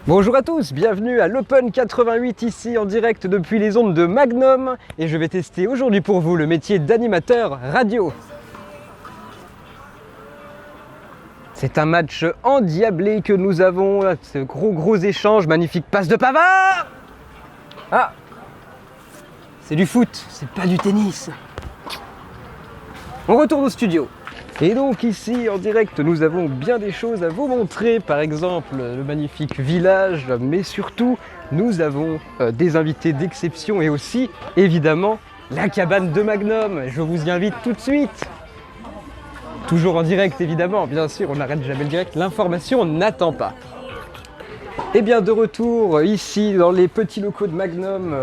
Bonjour à tous, bienvenue à l'Open 88 ici en direct depuis les ondes de Magnum et je vais tester aujourd'hui pour vous le métier d'animateur radio. C'est un match endiablé que nous avons, ce gros échange, magnifique passe de Pavard. Ah, c'est du foot, c'est pas du tennis. On retourne au studio. Et donc ici en direct nous avons bien des choses à vous montrer, par exemple le magnifique village, mais surtout nous avons des invités d'exception et aussi évidemment la cabane de Magnum. Je vous y invite tout de suite. Toujours en direct évidemment, bien sûr, on n'arrête jamais le direct, l'information n'attend pas. Et bien de retour ici dans les petits locaux de Magnum,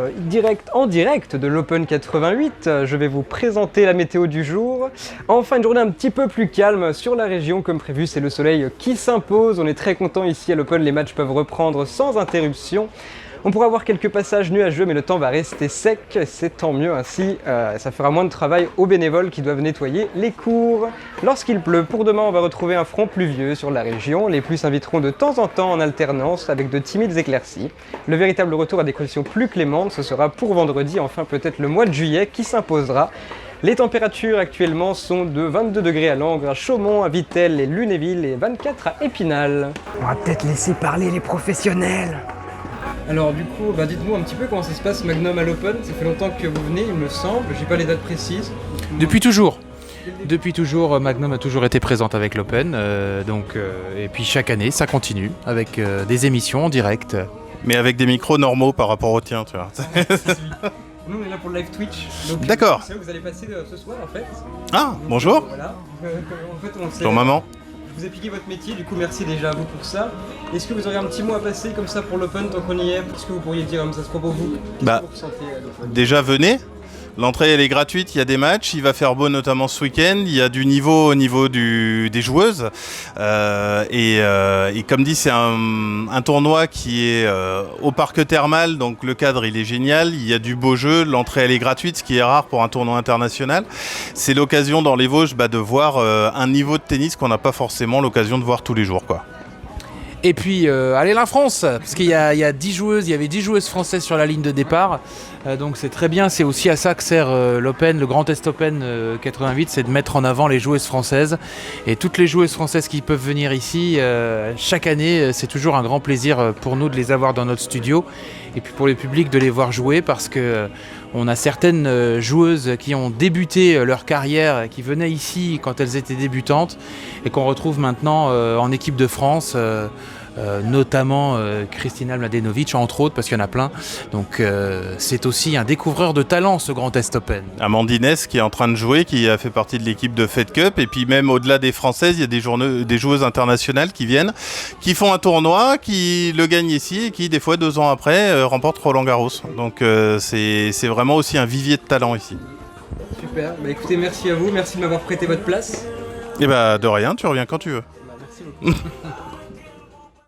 en direct de l'Open 88, je vais vous présenter la météo du jour. Enfin une journée un petit peu plus calme sur la région, comme prévu c'est le soleil qui s'impose. On est très content ici à l'Open, les matchs peuvent reprendre sans interruption. On pourra avoir quelques passages nuageux mais le temps va rester sec, c'est tant mieux ainsi, ça fera moins de travail aux bénévoles qui doivent nettoyer les cours. Lorsqu'il pleut, pour demain on va retrouver un front pluvieux sur la région, les pluies s'inviteront de temps en temps en alternance avec de timides éclaircies. Le véritable retour à des conditions plus clémentes, ce sera pour vendredi, enfin peut-être le mois de juillet qui s'imposera. Les températures actuellement sont de 22 degrés à Langres, à Chaumont, à Vittel et Lunéville et 24 à Épinal. On va peut-être laisser parler les professionnels. Alors du coup, dites-nous un petit peu comment ça se passe Magnum à l'Open. Ça fait longtemps que vous venez, il me semble. J'ai pas les dates précises. Depuis toujours. Depuis toujours, Magnum a toujours été présente avec l'Open. Et puis chaque année, ça continue avec des émissions en direct. Mais avec des micros normaux par rapport au tien, tu vois. Nous, on est là pour le live Twitch. Donc, d'accord. C'est là où vous allez passer ce soir en fait. Ah, donc, bonjour. Voilà. En fait, Bonjour maman. Je vous ai piqué votre métier, du coup merci déjà à vous pour ça. Est-ce que vous auriez un petit mot à passer comme ça pour l'Open tant qu'on y est? Qu'est-ce que vous pourriez dire comme ça se pour vous? Qu'est-ce que vous ressentez à l'Open? Déjà venez. L'entrée elle est gratuite, il y a des matchs, il va faire beau notamment ce week-end, il y a du niveau au niveau des joueuses et comme dit c'est un tournoi qui est au parc thermal, donc le cadre il est génial, il y a du beau jeu, l'entrée elle est gratuite, ce qui est rare pour un tournoi international. C'est l'occasion dans les Vosges de voir un niveau de tennis qu'on n'a pas forcément l'occasion de voir tous les jours, quoi. Et puis, allez la France, parce qu'il y a 10 joueuses, il y avait 10 joueuses françaises sur la ligne de départ. Donc c'est très bien, c'est aussi à ça que sert l'Open, le Grand Est Open 88, c'est de mettre en avant les joueuses françaises. Et toutes les joueuses françaises qui peuvent venir ici, chaque année, c'est toujours un grand plaisir pour nous de les avoir dans notre studio. Et puis pour le public de les voir jouer, parce que on a certaines joueuses qui ont débuté leur carrière, qui venaient ici quand elles étaient débutantes, et qu'on retrouve maintenant en équipe de France. Notamment Kristina Mladenovic entre autres parce qu'il y en a plein, donc c'est aussi un découvreur de talent ce Grand Est Open. Amandines qui est en train de jouer, qui a fait partie de l'équipe de Fed Cup, et puis même au-delà des Françaises il y a des joueuses internationales qui viennent, qui font un tournoi, qui le gagnent ici et qui des fois 2 ans après remportent Roland Garros, donc c'est vraiment aussi un vivier de talent ici. Super, écoutez merci à vous, merci de m'avoir prêté votre place. Et de rien, tu reviens quand tu veux. Merci beaucoup.